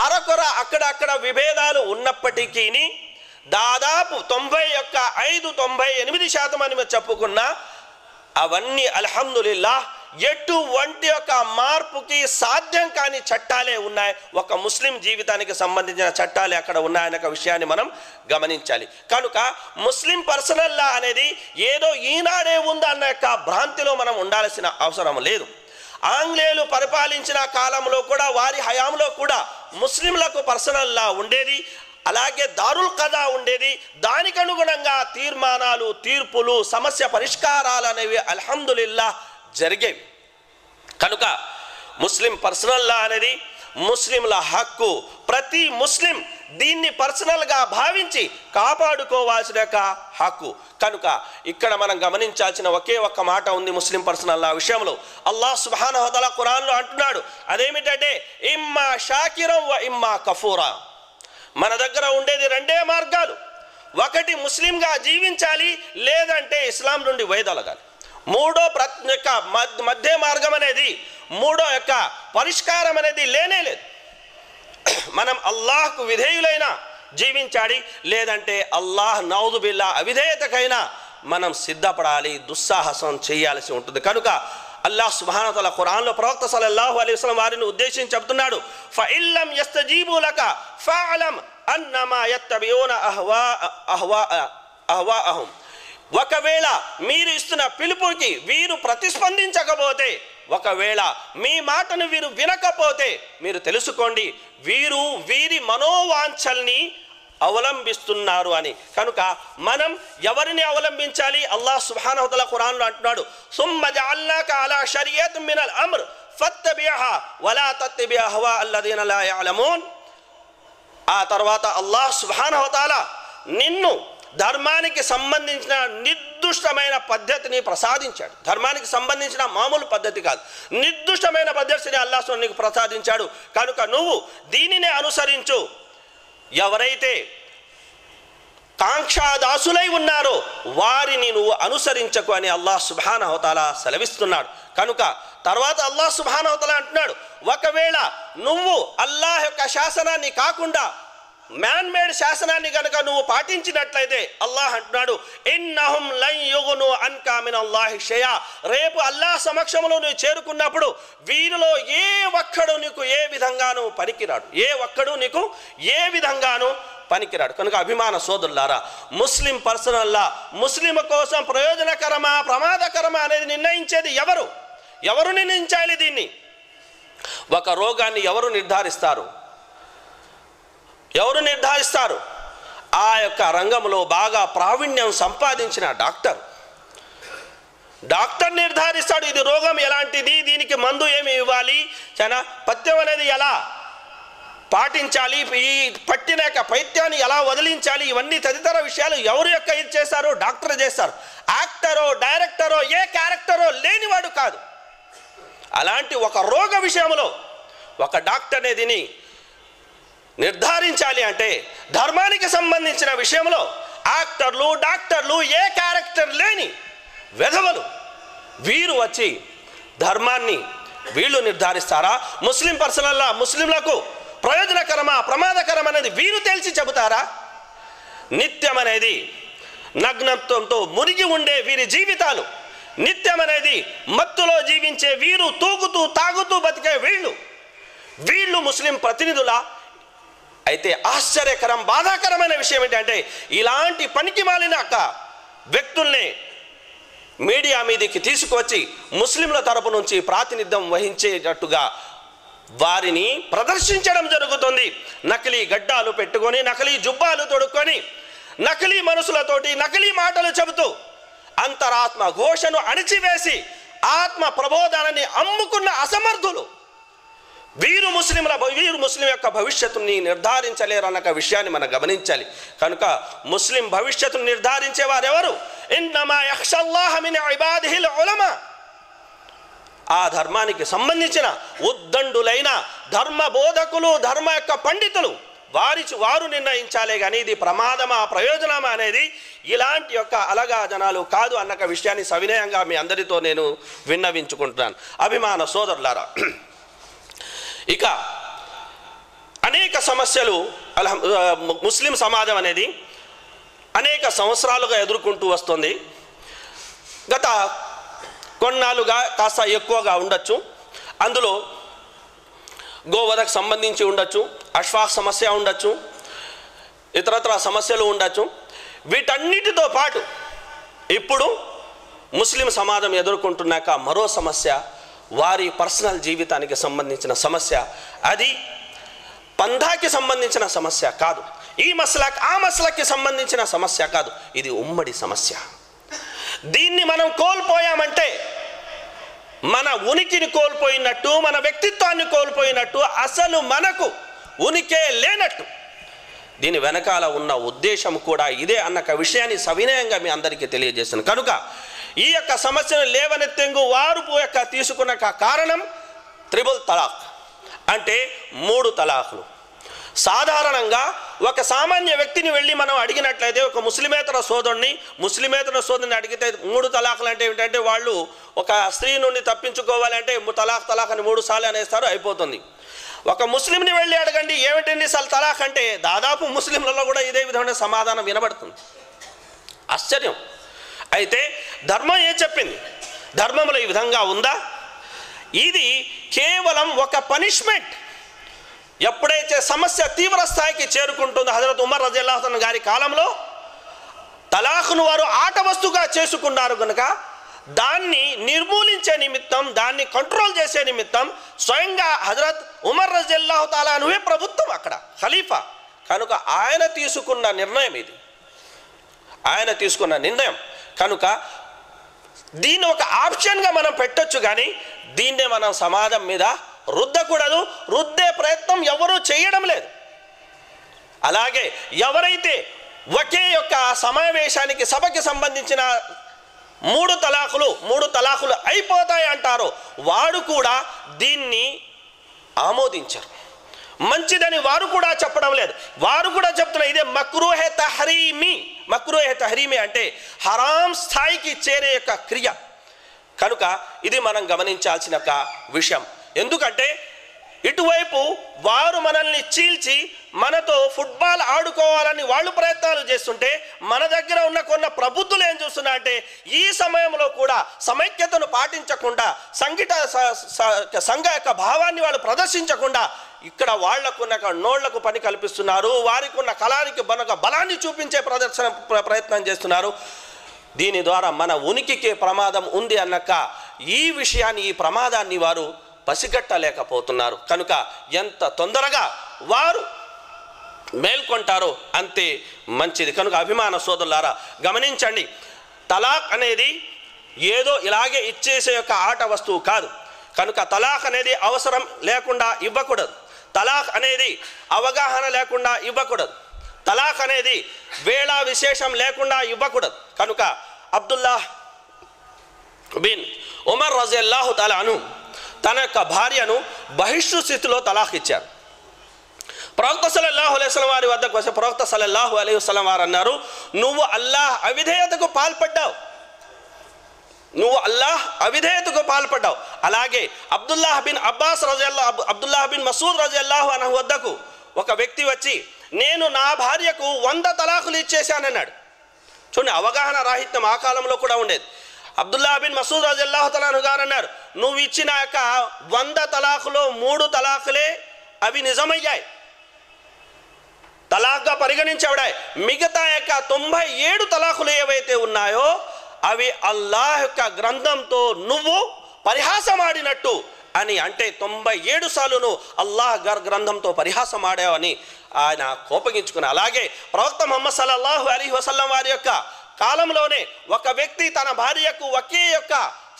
అరకొర అక్కడక్కడ విభేదాలు ఉన్నప్పటికీ దాదాపు 95-98% అని చెప్పుకున్న అవన్నీ అల్హమ్దులిల్లాహ్ ఎటువంటి ఒక మార్పుకి సాధ్యం కాని చట్టాలే ఉన్నాయి. ఒక ముస్లిం జీవితానికి సంబంధించిన చట్టాలే అక్కడ ఉన్నాయనే విషయాన్ని మనం గమనించాలి. కనుక ముస్లిం పర్సనల్ లా అనేది ఏదో ఈనాడే ఉందన్న యొక్క భ్రాంతిలో మనం ఉండాల్సిన అవసరం లేదు. ఆంగ్లేయులు పరిపాలించిన కాలంలో కూడా వారి హయాంలో కూడా ముస్లింలకు పర్సనల్ లా ఉండేది. అలాగే దారుల్ ఖదా ఉండేది. దానికి అనుగుణంగా తీర్మానాలు, తీర్పులు, సమస్య పరిష్కారాలు అనేవి అల్హమ్దులిల్లాహ్ జరిగేవి. కనుక ముస్లిం పర్సనల్ లా అనేది ముస్లింల హక్కు. ప్రతి ముస్లిం దీన్ని పర్సనల్గా భావించి కాపాడుకోవాల్సిన హక్కు. కనుక ఇక్కడ మనం గమనించాల్సిన ఒకే ఒక్క మాట ఉంది ముస్లిం పర్సనల్ లా విషయంలో. అల్లాహ్ సుబ్హానహు వ తఆలా ఖురాన్లో అంటున్నాడు, అదేమిటంటే ఇమ్మా షాకిరం వ ఇమ్మా కఫూరా. మన దగ్గర ఉండేది రెండే మార్గాలు, ఒకటి ముస్లింగా జీవించాలి, లేదంటే ఇస్లాం నుండి వైదొలగాలి. మూడో మధ్య మార్గం అనేది, మూడో యొక్క పరిష్కారం అనేది లేనే లేదు. మనం అల్లాహ్కు విధేయులైనా జీవించాలి, లేదంటే అల్లాహ్ నౌజు బిల్లా అవిధేయతకైనా మనం సిద్ధపడాలి, దుస్సాహసం చేయాల్సి ఉంటుంది. కనుక అల్లాహ్ సుబ్హానహు వ తఆలా ఖురాన్లో ప్రవక్త సల్లల్లాహు అలైహి వసల్లం వారిని ఉద్దేశించి చెప్తున్నాడు, ఫఇల్లం యస్తజీబు లక ఫఅలం అన్నమా యత్తబియూన అహ్వాఅహుం. ఒకవేళ మీరు ఇస్తున్న పిలుపుకి వీరు ప్రతిస్పందించకపోతే, ఒకవేళ మీ మాటను వీరు వినకపోతే మీరు తెలుసుకోండి వీరు వీరి మనోవాంఛల్ని అవలంబిస్తున్నారు అని. కనుక మనం ఎవరిని అవలంబించాలి? అల్లాహ్ సుబ్హానహు వ తఆలా ఖురాన్లో అంటున్నాడు, సుమ్మ జఅల్నాక అలా షరియతిన్ మినల్ అమ్ర్ ఫత్తబిహా వలా తత్తబి అహ్వా అల్లదీన లా యఅలమూన్. ఆ తర్వాత అల్లాహ్ సుబ్హానహు వ తఆలా నిన్ను ధర్మానికి సంబంధించిన నిర్దుష్టమైన పద్ధతిని ప్రసాదించాడు. ధర్మానికి సంబంధించిన మామూలు పద్ధతి కాదు, నిర్దుష్టమైన పద్ధతిని అల్లాహ్ నీకు ప్రసాదించాడు. కనుక నువ్వు దీనినే అనుసరించు. ఎవరైతే కాంక్షాదాసులై ఉన్నారో వారిని నువ్వు అనుసరించకు అని అల్లాహ్ సుబ్హానహు వ తఆలా సెలవిస్తున్నాడు. కనుక తర్వాత అల్లాహ్ సుబ్హానహు వ తఆలా అంటున్నాడు, ఒకవేళ నువ్వు అల్లాహ్ యొక్క శాసనాన్ని కాకుండా మ్యాన్మేడ్ శాసనాన్ని కనుక నువ్వు పాటించినట్లయితే అల్లాహ్ అంటున్నాడు, ఇన్నహుం లన్ యుగ్ను అన్కా మినల్లాహి షైఆ. రేపు అల్లాహ్ సమక్షంలో నువ్వు చేరుకున్నప్పుడు వీరిలో ఏ ఒక్కడు నీకు ఏ విధంగానూ పనికిరాడు, ఏ ఒక్కడు నీకు ఏ విధంగానూ పనికిరాడు. కనుక అభిమాన సోదరులారా, ముస్లిం పర్సనల్లా ముస్లిం కోసం ప్రయోజనకరమా ప్రమాదకరమా అనేది నిర్ణయించేది ఎవరు? ఎవరు నిర్ణయించాలి దీన్ని? ఒక రోగాన్ని ఎవరు నిర్ధారిస్తారు? ఎవరు నిర్ధారిస్తారు? ఆ యొక్క రంగంలో బాగా ప్రావీణ్యం సంపాదించిన డాక్టర్ నిర్ధారిస్తాడు. ఇది రోగం ఎలాంటిది, దీనికి మందు ఏమి ఇవ్వాలి, పథ్యం అనేది ఎలా పాటించాలి, ఈ పట్టిన యొక్క పైత్యాన్ని ఎలా వదిలించాలి, ఇవన్నీ తదితర విషయాలు ఎవరు యొక్క ఇది చేస్తారు? డాక్టర్ చేస్తారు. యాక్టరో డైరెక్టరో ఏ క్యారెక్టరో లేనివాడు కాదు. అలాంటి ఒక రోగ విషయంలో ఒక డాక్టర్నే దీన్ని నిర్ధారించాలి అంటే ధర్మానికి సంబంధించిన విషయంలో యాక్టర్లు డాక్టర్లు ఏ క్యారెక్టర్ లేని వెధవలు వీరు వచ్చి ధర్మాన్ని వీళ్ళు నిర్ధారిస్తారా? ముస్లిం పర్సనల్లా ముస్లింలకు ప్రయోజనకరమా ప్రమాదకరం అనేది వీరు తెలిసి చెబుతారా? నిత్యం అనేది నగ్నత్వంతో మునిగి ఉండే వీరి జీవితాలు, నిత్యం అనేది మత్తులో జీవించే వీరు, తూగుతూ తాగుతూ బతికే వీళ్ళు ముస్లిం ప్రతినిధులా? అయితే ఆశ్చర్యకరం బాధాకరమైన విషయం ఏంటంటే ఇలాంటి పనికి మాలిన వ్యక్తుల్ని మీడియా మీదకి తీసుకువచ్చి ముస్లింల తరపు నుంచి ప్రాతినిధ్యం వహించేటట్టుగా వారిని ప్రదర్శించడం జరుగుతుంది. నకిలీ గడ్డాలు పెట్టుకొని, నకిలీ జుబ్బాలు తొడుక్కొని, నకిలీ మనసులతోటి నకిలీ మాటలు చెబుతూ అంతరాత్మ ఘోషను అణిచివేసి ఆత్మ ప్రబోధానాన్ని అమ్ముకున్న అసమర్థులు వీరు ముస్లిం యొక్క భవిష్యత్తుని నిర్ధారించలేరు అన్న విషయాన్ని మనం గమనించాలి. కనుక ముస్లిం భవిష్యత్తును నిర్ధారించే వారు ఎవరు? ఇన్నమా యఖ్షల్లాహ మిన్ ఇబాదిహిల్ ఉలమా. ఆ ధర్మానికి సంబంధించిన ఉద్దండులైన ధర్మ బోధకులు, ధర్మ యొక్క పండితులు వారు నిర్ణయించాలే కానీ ఇది ప్రమాదమా ప్రయోజనమా అనేది ఇలాంటి యొక్క అలగా జనాలు కాదు అన్న విషయాన్ని సవినయంగా మీ అందరితో నేను విన్నవించుకుంటున్నాను. అభిమాన సోదరులారా, ఇక అనేక సమస్యలు ముస్లిం సమాజం అనేది అనేక సంవత్సరాలుగా ఎదుర్కొంటూ వస్తుంది. గత కొన్నాళ్ళుగా కాస్త ఎక్కువగా ఉండొచ్చు. అందులో గోవధకు సంబంధించి ఉండొచ్చు, అష్ఫాక్ సమస్య ఉండొచ్చు, ఇతరత్ర సమస్యలు ఉండొచ్చు. వీటన్నిటితో పాటు ఇప్పుడు ముస్లిం సమాజం ఎదుర్కొంటున్నాక మరో సమస్య వారి పర్సనల్ జీవితానికి సంబంధించిన సమస్య. అది పంధాకి సంబంధించిన సమస్య కాదు, ఈ మసలక్ ఆ మసలకి సంబంధించిన సమస్య కాదు, ఇది ఉమ్మడి సమస్య. దీన్ని మనం కోల్పోయామంటే మన ఉనికిని కోల్పోయినట్టు, మన వ్యక్తిత్వాన్ని కోల్పోయినట్టు, అసలు మనకు ఉనికే లేనట్టు. దీని వెనకాల ఉన్న ఉద్దేశం కూడా ఇదే అన్న విషయాన్ని సవినయంగా మీ అందరికీ తెలియజేస్తున్నాను. కనుక ఈ యొక్క సమస్యను లేవనెత్తేందుకు వారు తీసుకున్న కారణం త్రిబుల్ తలాక్, అంటే 3 తలాకులు. సాధారణంగా ఒక సామాన్య వ్యక్తిని వెళ్ళి మనం అడిగినట్లయితే, ఒక ముస్లిమేతర సోదరుని అడిగితే 3 తలాకులు అంటే ఏమిటంటే వాళ్ళు ఒక స్త్రీ నుండి తప్పించుకోవాలంటే తలాక్ అని 3 సార్లు అనేస్తారు, అయిపోతుంది. ఒక ముస్లింని వెళ్ళి అడగండి ఏమిటండి తలాక్ అంటే, దాదాపు ముస్లింలలో కూడా ఇదే విధమైన సమాధానం వినబడుతుంది. ఆశ్చర్యం. అయితే ధర్మం ఏం చెప్పింది? ధర్మంలో ఈ విధంగా ఉందా? ఇది కేవలం ఒక పనిష్మెంట్. ఎప్పుడైతే సమస్య తీవ్ర స్థాయికి చేరుకుంటుందో, హజరత్ ఉమర్ రజియల్లాహు అన్హు గారి కాలంలో తలాఖ్ను వారు ఆట వస్తువుగా చేసుకున్నారు కనుక దాన్ని నిర్మూలించే నిమిత్తం, దాన్ని కంట్రోల్ చేసే నిమిత్తం స్వయంగా హజరత్ ఉమర్ రజియల్లాహు తాలా అన్హువే ప్రభుత్వం, అక్కడ ఖలీఫా కనుక ఆయన తీసుకున్న నిర్ణయం ఇది, ఆయన తీసుకున్న నిర్ణయం కనుక దీన్ని ఒక ఆప్షన్గా మనం పెట్టొచ్చు, కానీ దీన్నే మనం సమాజం మీద రుద్దకూడదు. రుద్దే ప్రయత్నం ఎవరూ చేయడం లేదు. అలాగే ఎవరైతే ఒకే యొక్క సమావేశానికి సభకి సంబంధించిన మూడు తలాకులు అయిపోతాయి అంటారో వాడు కూడా దీన్ని ఆమోదించరు. మంచిదని వారు కూడా చెప్పడం లేదు. వారు కూడా చెప్తున్నారు ఇదే మక్రూహే తహరీమి. మక్రూహే తహరీమి అంటే హరాం స్థాయికి చేరే యొక్క క్రియ. కనుక ఇది మనం గమనించాల్సిన ఒక విషయం. ఎందుకంటే ఇటువైపు వారు మనల్ని చీల్చి మనతో ఫుట్బాల్ ఆడుకోవాలని వాళ్ళు ప్రయత్నాలు చేస్తుంటే, మన దగ్గర ఉన్న కొన్ని ప్రభుత్వాలు ఏం చూస్తున్నా అంటే ఈ సమయంలో కూడా సమైక్యతను పాటించకుండా, సంఘ యొక్క భావాన్ని వాళ్ళు ప్రదర్శించకుండా ఇక్కడ వాళ్లకున్న నోళ్లకు పని కల్పిస్తున్నారు, వారికి ఉన్న కళానికి బలాన్ని చూపించే ప్రయత్నం చేస్తున్నారు. దీని ద్వారా మన ఉనికికే ప్రమాదం ఉంది అన్నక ఈ విషయాన్ని, ఈ ప్రమాదాన్ని వారు పసిగట్టలేకపోతున్నారు. కనుక ఎంత తొందరగా వారు మేల్కొంటారో అంతే మంచిది. కనుక అభిమాన సోదరులారా గమనించండి, తలాక్ అనేది ఏదో ఇలాగే ఇచ్చేసే యొక్క ఆట వస్తువు కాదు. కనుక తలాక్ అనేది అవసరం లేకుండా ఇవ్వకూడదు. తలాక్ అనేది అవగాహన లేకుండా ఇవ్వకూడదు. తలాక్ అనేది వేళ విశేషం లేకుండా ఇవ్వకూడదు. కనుక అబ్దుల్లాహ్ బిన్ ఉమర్ రజియల్లాహు తఆలా అన్హు తన యొక్క భార్యను బహిష్టు స్థితిలో తలాక్ ఇచ్చారు. ప్రవక్త సల్లల్లాహు అలైహి వసల్లం వారి వద్దకు వచ్చి ప్రవక్త సల్లల్లాహు అలైహి వసల్లం వారు అన్నారు, నువ్వు అల్లాహ్ అవిధేయతకు పాల్పడ్డావు. అలాగే అబ్దుల్లాహ్ బిన్ మసూద్ రజియల్లాహు అన్హు వద్దకు ఒక వ్యక్తి వచ్చి నేను నా భార్యకు 100 తలాకులు ఇచ్చేశానన్నాడు. చూడండి, అవగాహన రాహిత్యం ఆ కాలంలో కూడా ఉండేది. అబ్దుల్లాహ్ బిన్ మసూద్ రజియల్లాహు తఆలా అన్హు గారు అన్నారు, నువ్వు ఇచ్చిన యొక్క 100 తలాకులో 3 తలాకులే అవి నిజమయ్యాయి, తలాక్గా పరిగణించబడాయి. మిగతా యొక్క 97 తలాకులు ఏవైతే ఉన్నాయో అవి అల్లాహ్ యొక్క గ్రంథంతో నువ్వు పరిహాసమాడినట్టు అని, అంటే 97 సార్లు అల్లాహ్ గ్రంథంతో పరిహాసం ఆడావని ఆయన కోపగించుకుని. అలాగే ప్రవక్త ముహమ్మద్ సల్లల్లాహు అలైహి వసల్లం వారి యొక్క కాలంలోనే ఒక వ్యక్తి తన భార్యకు ఒకే యొక్క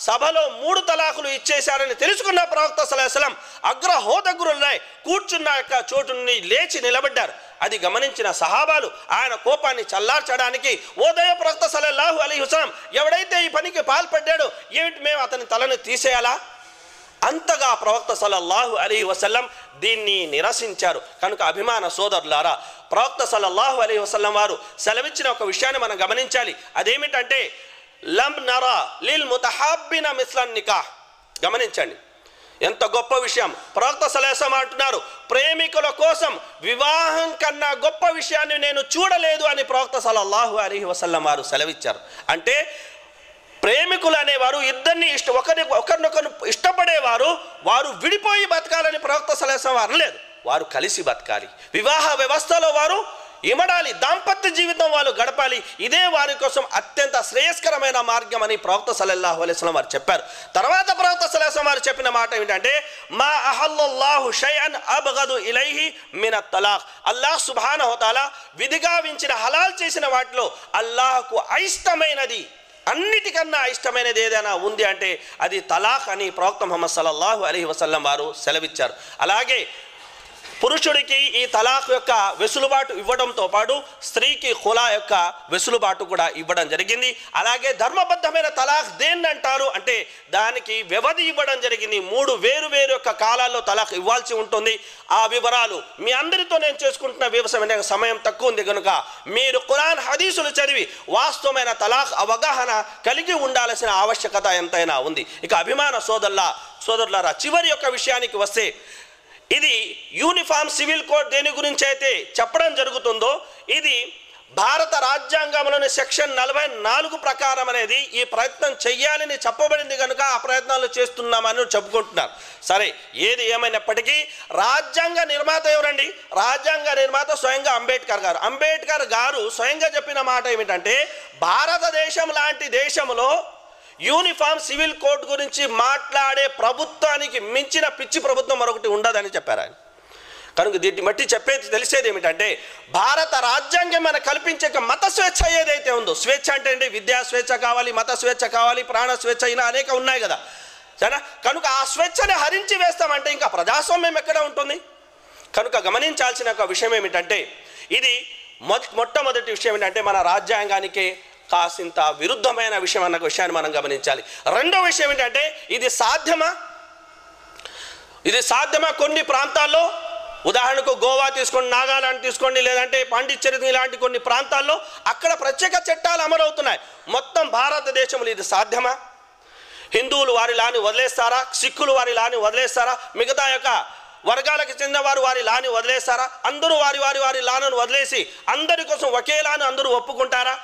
సభలో 3 తలాకులు ఇచ్చేశారని తెలుసుకున్న ప్రవక్త సల్లల్లాహు అలైహి వసల్లం అగ్రహోదగ్రులై కూర్చున్న యొక్క చోటు నుండి లేచి నిలబడ్డారు. అది గమనించిన సహాబాలు ఆయన కోపాన్ని చల్లార్చడానికి, ఓదయ ప్రవక్త సల్లల్లాహు అలైహి వసల్లం ఎవడైతే ఈ పనికి పాల్పడ్డాడో ఏమిటి మేము అతని తలను తీసేయాలా? అంతగా ప్రవక్త సల్లల్లాహు అలైహి వసల్లం దీన్ని నిరసించారు. కనుక అభిమాన సోదరులారా, ప్రవక్త సల్లల్లాహు అలైహి వసల్లం వారు సెలవిచ్చిన ఒక విషయాన్ని మనం గమనించాలి. అదేమిటంటే లం నరా లిల్ ముతహాబ్బిన మిస్లన్ నికాహ్. గమనించండి, ఎంత గొప్ప విషయం. ప్రవక్త సల్లల్లాహు అలైహి వసల్లం అంటున్నారు, ప్రేమికుల కోసం వివాహం కన్నా గొప్ప విషయాన్ని నేను చూడలేదు అని ప్రవక్త సల్లల్లాహు అలైహి వసల్లం వారు సెలవిచ్చారు. అంటే ప్రేమికులు అనేవారు ఇద్దరిని ఒకరినొకరు ఇష్టపడేవారు, వారు విడిపోయి బతకాలని ప్రవక్త సల్లల్లాహు అలైహి వసల్లం అనలేదు. వారు కలిసి బతకాలి, వివాహ వ్యవస్థలో వారు ఇమడాలి, దాంపత్య జీవితం వాళ్ళు గడపాలి. ఇదే వారి కోసం అత్యంత శ్రేయస్కరమైన మార్గం అని ప్రవక్త సల్లల్లాహు అలైహి వసల్లం వారు చెప్పారు. తర్వాత ప్రవక్త సల్లల్లాహు అలైహి వసల్లం వారు చెప్పిన మాట ఏమిటంటే మా అహల్లల్లాహు షైఅన్ అబ్గదు ఇలైహి మినత్ తలాక్. అల్లాహ్ సుబ్హానహు వ తఆలా విధిగా వించిన హలాల్ చేసిన వాటిలో అల్లాహ్కు అయిష్టమైనది, అన్నిటికన్నా ఇష్టమైనది ఏదైనా ఉంది అంటే అది తలాక్ అని ప్రవక్త ముహమ్మద్ సల్లల్లాహు అలైహి వసల్లం వారు సెలవిచ్చారు. అలాగే పురుషుడికి ఈ తలాక్ యొక్క వెసులుబాటు ఇవ్వడంతో పాటు స్త్రీకి ఖులా యొక్క వెసులుబాటు కూడా ఇవ్వడం జరిగింది. అలాగే ధర్మబద్ధమైన తలాక్ దేన్ని అంటారు అంటే దానికి వ్యవధి ఇవ్వడం జరిగింది. 3 వేరు యొక్క కాలాల్లో తలాక్ ఇవ్వాల్సి ఉంటుంది. ఆ వివరాలు మీ అందరితో నేను చేసుకుంటున్న వ్యవసాయం సమయం తక్కువ ఉంది కనుక మీరు ఖురాన్ హదీసులు చదివి వాస్తవమైన తలాక్ అవగాహన కలిగి ఉండాల్సిన ఆవశ్యకత ఎంతైనా ఉంది. ఇక అభిమాన సోదరులారా, చివరి యొక్క విషయానికి వస్తే, ఇది యూనిఫామ్ సివిల్ కోడ్ దేని గురించి అయితే చెప్పడం జరుగుతుందో ఇది భారత రాజ్యాంగంలోని సెక్షన్ 44 ప్రకారం అనేది ఈ ప్రయత్నం చెయ్యాలని చెప్పబడింది కనుక ఆ ప్రయత్నాలు చేస్తున్నామని చెప్పుకుంటున్నారు. సరే, ఏది ఏమైనప్పటికీ రాజ్యాంగ నిర్మాత ఎవరండి? రాజ్యాంగ నిర్మాత స్వయంగా అంబేద్కర్ గారు. అంబేద్కర్ గారు స్వయంగా చెప్పిన మాట ఏమిటంటే, భారతదేశం లాంటి దేశంలో యూనిఫామ్ సివిల్ కోడ్ గురించి మాట్లాడే ప్రభుత్వానికి మించిన పిచ్చి ప్రభుత్వం మరొకటి ఉండదని చెప్పారు ఆయన. కనుక దీన్ని బట్టి చెప్పేది తెలిసేది ఏమిటంటే, భారత రాజ్యాంగం మనకు కల్పించే మత స్వేచ్ఛ ఏదైతే ఉందో, స్వేచ్ఛ అంటే అండి విద్యా స్వేచ్ఛ కావాలి, మత స్వేచ్ఛ కావాలి, ప్రాణ స్వేచ్ఛ ఇలా అనేక ఉన్నాయి కదా, సరేనా? కనుక ఆ స్వేచ్ఛని హరించి వేస్తామంటే ఇంకా ప్రజాస్వామ్యం ఎక్కడ ఉంటుంది? కనుక గమనించాల్సిన ఒక విషయం ఏమిటంటే, ఇది మొట్టమొదటి విషయం ఏంటంటే మన రాజ్యాంగానికి కాసింత విరుద్ధమైన విషయం అన్న విషయాన్ని మనం గమనించాలి. రెండో విషయం ఏంటంటే, ఇది సాధ్యమా కొన్ని ప్రాంతాల్లో, ఉదాహరణకు గోవా తీసుకోండి, నాగాలాండ్ తీసుకోండి, లేదంటే పాండిచ్చేరి ఇలాంటి కొన్ని ప్రాంతాల్లో అక్కడ ప్రత్యేక చట్టాలు అమలవుతున్నాయి. మొత్తం భారతదేశంలో ఇది సాధ్యమా? హిందువులు వారి లాని వదిలేస్తారా? సిక్కులు వారి లాని వదిలేస్తారా? మిగతా యొక్క వర్గాలకు చెందిన వారి లాని వదిలేస్తారా? అందరూ వారి లాను వదిలేసి అందరి కోసం ఒకే లాను అందరూ ఒప్పుకుంటారా?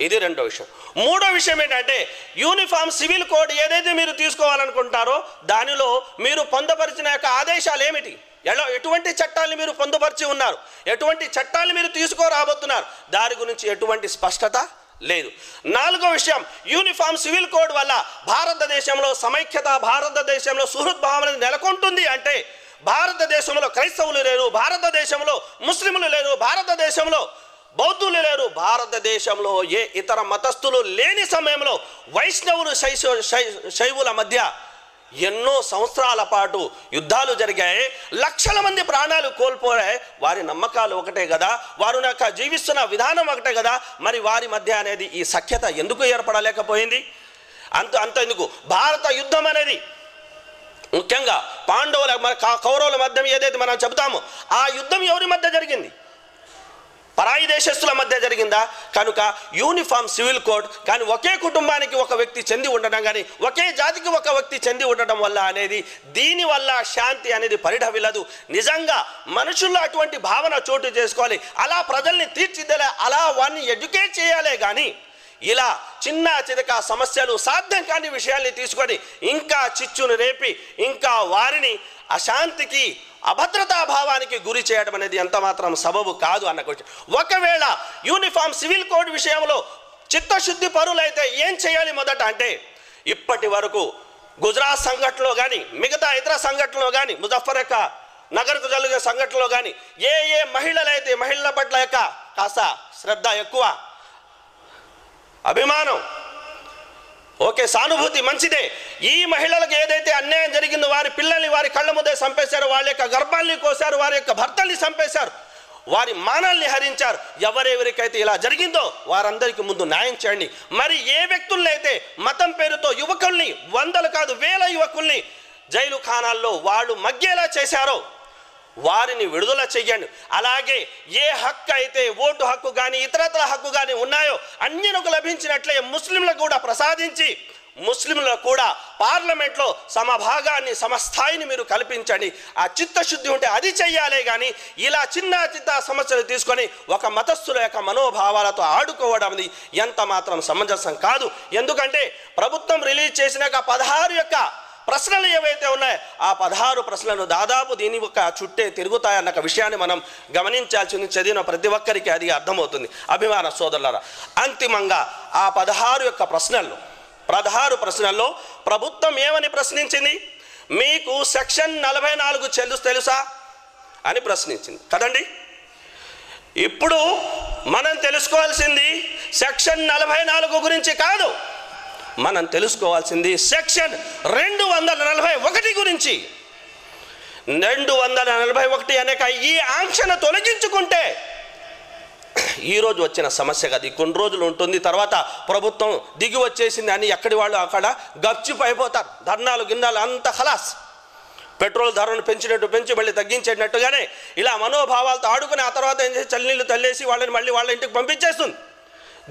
ఇది రెండో విషయం. మూడో విషయం ఏంటంటే, యూనిఫామ్ సివిల్ కోడ్ ఏదైతే మీరు తీసుకోవాలనుకుంటారో దానిలో మీరు పొందపరిచిన యొక్క ఆదేశాలు ఏమిటి? ఎటువంటి చట్టాలను మీరు పొందుపరిచి ఉన్నారు? ఎటువంటి చట్టాలు మీరు తీసుకురాబోతున్నారు? దాని గురించి ఎటువంటి స్పష్టత లేదు. నాలుగో విషయం, యూనిఫామ్ సివిల్ కోడ్ వల్ల భారతదేశంలో సమైక్యత, భారతదేశంలో సుహృద్భావన నెలకొంటుంది అంటే, భారతదేశంలో క్రైస్తవులు లేరు, భారతదేశంలో ముస్లింలు లేరు, భారతదేశంలో బౌద్ధులు లేరు, భారతదేశంలో ఏ ఇతర మతస్థులు లేని సమయంలో వైష్ణవులు శైవుల మధ్య ఎన్నో సంవత్సరాల పాటు యుద్ధాలు జరిగాయి, లక్షల మంది ప్రాణాలు కోల్పోయాయి. వారి నమ్మకాలు ఒకటే కదా, వారు నాకు జీవిస్తున్న విధానం ఒకటే కదా, మరి వారి మధ్య అనేది ఈ సఖ్యత ఎందుకు ఏర్పడలేకపోయింది? అంతెందుకు భారత యుద్ధం అనేది ముఖ్యంగా పాండవుల కౌరవుల మధ్య ఏదైతే మనం చెబుతామో ఆ యుద్ధం ఎవరి మధ్య జరిగింది? పరాయి దేశస్తుల మధ్య జరిగిందా? కనుక యూనిఫామ్ సివిల్ కోడ్ కానీ ఒకే కుటుంబానికి ఒక వ్యక్తి చెంది ఉండడం కానీ ఒకే జాతికి ఒక వ్యక్తి చెంది ఉండడం వల్ల అనేది దీనివల్ల శాంతి అనేది పరిఢవిల్లదు. నిజంగా మనుషుల్లో అటువంటి భావన చోటు చేసుకోవాలి, అలా ప్రజల్ని తీర్చిదిద్దాలి, అలా వారిని ఎడ్యుకేట్ చేయాలే కానీ ఇలా చిన్న చితక సమస్యలు సాధ్యం కాని విషయాల్ని తీసుకొని ఇంకా చిచ్చును రేపి ఇంకా వారిని అశాంతికి అభద్రతా భావానికి గురి చేయడం అనేది ఎంత మాత్రం సబబు కాదు అన్న క్వశ్చన్. ఒకవేళ యూనిఫామ్ సివిల్ కోడ్ విషయంలో చిత్తశుద్ధి పరులైతే ఏం చేయాలి మొదట అంటే, ఇప్పటి వరకు గుజరాత్ సంఘటనలో కానీ మిగతా ఇతర సంఘటనలో కానీ ముజఫర్ యొక్క నగరకు జరిగిన సంఘటనలో కానీ ఏ మహిళలైతే మహిళల పట్ల యొక్క కాస్త శ్రద్ధ ఎక్కువ, అభిమానం, ఓకే సానుభూతి మంచిదే, ఈ మహిళలకు ఏదైతే అన్యాయం జరిగిందో వారి పిల్లల్ని వారి కళ్ళ ముందే చంపేశారు, వాళ్ళ యొక్క గర్భాల్ని కోశారు, వారి యొక్క భర్తల్ని చంపేశారు, వారి మానాల్ని హరించారు, ఎవరెవరికైతే ఇలా జరిగిందో వారందరికీ ముందు న్యాయం చేయండి. మరి ఏ వ్యక్తులైతే మతం పేరుతో యువకుల్ని, వందలు కాదు వేల యువకుల్ని జైలు ఖానాల్లో వాళ్ళు మగ్గేలా చేశారో వారిని విడుదల చెయ్యండి. అలాగే ఏ హక్కు అయితే ఓటు హక్కు కానీ ఇతరత్ర హక్కు కానీ ఉన్నాయో అన్నిలకు లభించినట్లే ముస్లింలకు కూడా ప్రసాదించి ముస్లింలకు కూడా పార్లమెంట్లో సమభాగాన్ని సమస్థాయిని మీరు కల్పించండి. ఆ చిత్తశుద్ధి ఉంటే అది చెయ్యాలే కానీ ఇలా చిన్న సమస్యలు తీసుకొని ఒక మతస్థుల యొక్క మనోభావాలతో ఆడుకోవడం ఎంత మాత్రం సమంజసం కాదు. ఎందుకంటే ప్రభుత్వం రిలీజ్ చేసిన 16 యొక్క ప్రశ్నలు ఏవైతే ఉన్నాయో ఆ 16 ప్రశ్నలు దాదాపు దీని ఒక చుట్టే తిరుగుతాయన్న విషయాన్ని మనం గమనించాల్సింది. చదివిన ప్రతి ఒక్కరికి అది అర్థమవుతుంది. అభిమాన సోదరులారా, అంతిమంగా ఆ 16 ప్రశ్నల్లో ప్రభుత్వం ఏమని ప్రశ్నించింది? మీకు సెక్షన్ 44 తెలుసా అని ప్రశ్నించింది కదండి. ఇప్పుడు మనం తెలుసుకోవాల్సింది సెక్షన్ 44 గురించి కాదు, మనం తెలుసుకోవాల్సింది సెక్షన్ 241 గురించి. 241 అనేక ఈ ఆంక్షను తొలగించుకుంటే ఈరోజు వచ్చిన సమస్య కాదు, కొన్ని రోజులు ఉంటుంది, తర్వాత ప్రభుత్వం దిగి వచ్చేసింది అని ఎక్కడి వాళ్ళు అక్కడ గప్చిప్ అయిపోతారు. ధర్నాలు గిన్నాలు అంత ఖలాస్, పెట్రోల్ ధరను పెంచినట్టు పెంచి మళ్ళీ తగ్గించేటట్టుగానే ఇలా మనోభావాలతో ఆడుకుని ఆ తర్వాత ఏం చేసి చల్లనీళ్ళు తల్లేసి వాళ్ళని మళ్ళీ వాళ్ళ ఇంటికి పంపించేస్తుంది.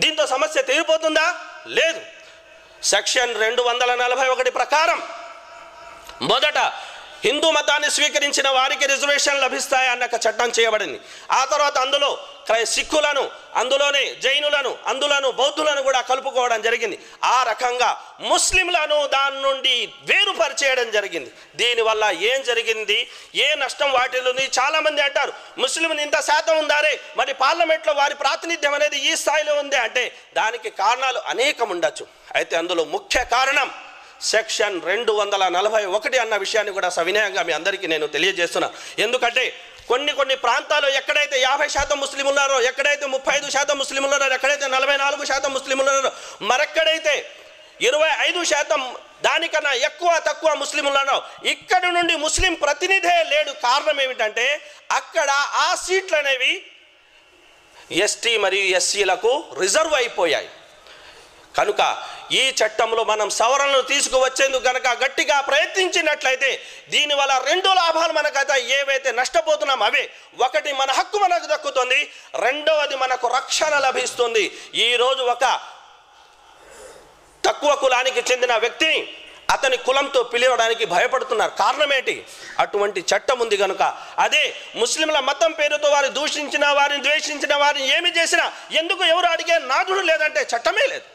దీంతో సమస్య తీరిపోతుందా? లేదు. సెక్షన్ 241 ప్రకారం మొదట హిందూ మతాన్ని స్వీకరించిన వారికి రిజర్వేషన్ లభిస్తాయి అన్న ఒక చట్టం చేయబడింది. ఆ తర్వాత అందులో సిక్కులను, అందులోనే జైనులను, అందులోను బౌద్ధులను కూడా కలుపుకోవడం జరిగింది. ఆ రకంగా ముస్లింలను దాని నుండి వేరుపరిచేయడం జరిగింది. దీనివల్ల ఏం జరిగింది, ఏ నష్టం వాటిల్లోని చాలామంది అంటారు ముస్లింలు ఇంత శాతం ఉందారే, మరి పార్లమెంట్లో వారి ప్రాతినిధ్యం అనేది ఈ స్థాయిలో ఉంది అంటే దానికి కారణాలు అనేకం ఉండొచ్చు. అయితే అందులో ముఖ్య కారణం సెక్షన్ 241 అన్న విషయాన్ని కూడా సవినయంగా మీ అందరికీ నేను తెలియజేస్తున్నాను. ఎందుకంటే కొన్ని ప్రాంతాల్లో ఎక్కడైతే 50% ముస్లింలు ఉన్నారో, ఎక్కడైతే 35% ముస్లింలు ఉన్నారో, ఎక్కడైతే 44% ముస్లింలు ఉన్నారో, మరెక్కడైతే 25% దానికన్నా తక్కువ ముస్లింలు ఉన్నారో ఇక్కడ నుండి ముస్లిం ప్రతినిధే లేడు. కారణం ఏమిటంటే అక్కడ ఆ సీట్లు అనేవి ఎస్టీ మరియు ఎస్సీలకు రిజర్వ్ అయిపోయాయి. కనుక ఈ చట్టంలో మనం సవరణలు తీసుకువచ్చేందుకు కనుక గట్టిగా ప్రయత్నించినట్లయితే దీనివల్ల 2 లాభాలు మనకైతే ఏవైతే నష్టపోతున్నాం అవే. ఒకటి, మన హక్కు మనకు దక్కుతుంది. రెండవది, మనకు రక్షణ లభిస్తుంది. ఈరోజు ఒక తక్కువ కులానికి చెందిన వ్యక్తిని అతని కులంతో పిలవడానికి భయపడుతున్నారు. కారణం ఏంటి? అటువంటి చట్టం ఉంది కనుక. అదే ముస్లింల మతం పేరుతో వారు దూషించిన వారిని, ద్వేషించిన వారిని ఏమి చేసినా ఎందుకు ఎవరు అడిగే నాదుడు లేదంటే చట్టమే లేదు.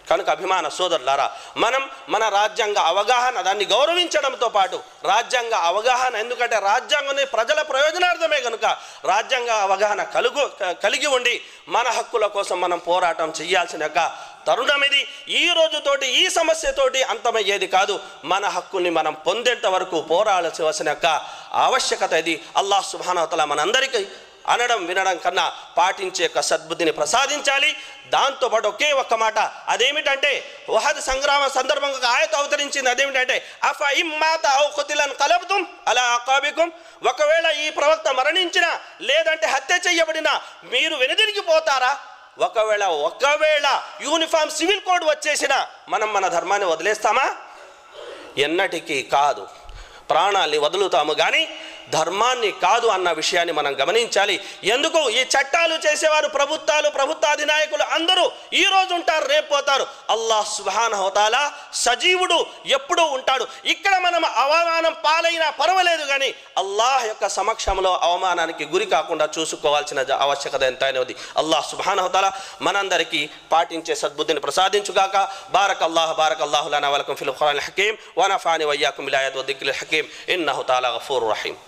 కనుక అభిమాన సోదరులారా, మనం మన రాజ్యాంగ అవగాహన దాన్ని గౌరవించడంతో పాటు రాజ్యాంగ అవగాహన, ఎందుకంటే రాజ్యాంగం ప్రజల ప్రయోజనార్థమే కనుక రాజ్యాంగ అవగాహన కలిగి ఉండి మన హక్కుల కోసం మనం పోరాటం చేయాల్సిన తరుణం ఇది. ఈ రోజుతోటి ఈ సమస్యతోటి అంతమయ్యేది కాదు. మన హక్కుల్ని మనం పొందేంత వరకు పోరాడాల్సిన ఆవశ్యకత ఇది. అల్లాహ్ సుబ్హానహు వ తఆలా మనందరికీ అనడం వినడం కన్నా పాటించే సద్బుద్ధిని ప్రసాదించాలి. దాంతోపాటు ఒకే ఒక్క మాట, అదేమిటంటే వహద్ సంగ్రామ సందర్భంగా ఒక ఆయత అవతరించింది. అదేమిటంటే అఫ ఇమ్మాత ఔ ఖుతిలన్ కలబ్తుం అలా అకాబికుం, ఒకవేళ ఈ ప్రవక్త మరణించినా లేదంటే హత్య చేయబడినా మీరు వెనుదిరిగిపోతారా? ఒకవేళ యూనిఫామ్ సివిల్ కోడ్ వచ్చేసినా మనం మన ధర్మాన్ని వదిలేస్తామా? ఎన్నటికీ కాదు. ప్రాణాన్ని వదులుతాము కానీ ధర్మాన్ని కాదు అన్న విషయాన్ని మనం గమనించాలి. ఎందుకు ఈ చట్టాలు చేసేవారు ప్రభుత్వాలు, ప్రభుత్వాధినాయకులు అందరూ ఈ రోజు ఉంటారు, రేపు పోతారు. అల్లాహ్ సుబ్హానహు వ తఆలా సజీవుడు, ఎప్పుడూ ఉంటాడు. ఇక్కడ మనం అవమానం పాలైనా పర్వాలేదు కానీ అల్లాహ్ యొక్క సమక్షంలో అవమానానికి గురి కాకుండా చూసుకోవాల్సిన ఆవశ్యకత ఎంతైనది. అల్లాహ్ సుబ్హానహు వ తఆలా మనందరికీ పాటించే సద్బుద్ధిని ప్రసాదించుగాక. బారకల్లాహు లనా వ లకుం ఫిల్ ఖురానిల్ హకీమ్ వ నఫఅని వ ఇయ్యాకుం బిల్ ఆయాతి వ దిక్రిల్ హకీమ్ ఇన్నహు తఆలా గఫూరుర్ రహీమ్.